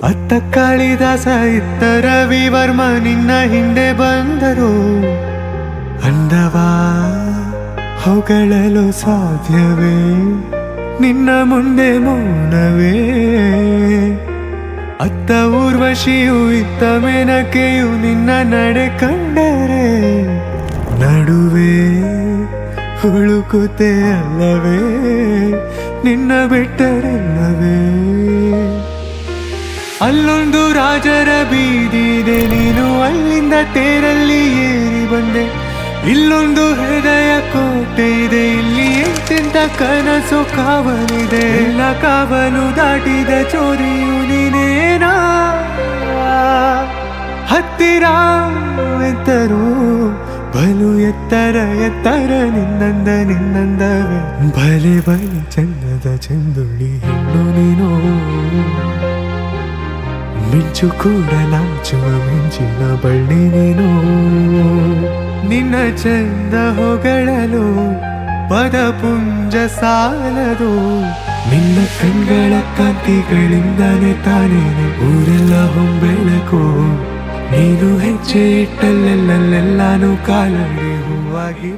ಅತ್ತ ಕಾಳಿದಾಸ ಇತ್ತ ರವಿವರ್ಮ ನಿನ್ನ ಹಿಂದೆ ಬಂದರು. ಅಂದವಾ ಹೊಗಳಲು ಸಾಧ್ಯವೇ ನಿನ್ನ ಮುಂದೆ ಮೌನವೇ. ಅತ್ತ ಊರ್ವಶಿಯು ಇತ್ತ ಮೇನಕೆಯು ನಿನ್ನ ನಡೆ ಕಂಡರೆ ನಡುವೆ ಹುಳುಕುತ್ತೆ ಅಲ್ಲವೇ ನಿನ್ನ ಬಿಟ್ಟರೆಲ್ಲವೇ. ಅಲ್ಲೊಂದು ರಾಜರ ಬೀದಿದೆ ನೀನು ಅಲ್ಲಿಂದ ತೇರಲ್ಲಿ ಏರಿ ಬಂದೆ. ಇಲ್ಲೊಂದು ಹೃದಯ ಕೋಟೆ ಇದೆ ಇಲ್ಲಿ ಎಂತೆಂತ ಕನಸು ಕಾವಲಿದೆ. ಎಲ್ಲ ಕಾವಲು ದಾಟಿದ ಚೋರಿಯು ನೀನೇನಾ. ಹತ್ತಿರ ಎತ್ತರು ಬಲು ಎತ್ತರ ಎತ್ತರ ನಿನ್ನಂದವೇ. ಬಲೆ ಬಲೆ ಚಂದದ ಚಂದುಳ್ಳಿ ಹೆಣ್ಣು ನೀನು. ಮಿಂಚು ಕೂಡ ನಾಚುವ ಮಿಂಚಿನ ಬಳ್ಳಿ ನೀನು. ನಿನ್ನ ಚಂದ ಹೊಗಳಲು ಪದಪುಂಜ ಸಾಲದು. ನಿನ್ನ ಕಣ್ಗಳ ಕಾಂತಿಗಳಿಂದಾನೆ ತಾನೇನೆ ಊರೆಲ್ಲ ಹೊಂಬೆಳಕು. ನೀನು ಹೆಜ್ಜೆ ಇಟ್ಟಲ್ಲೆಲ್ಲೆಲ್ಲಾನು ಕಾಲಡಿ ಹೂವಾಗಿ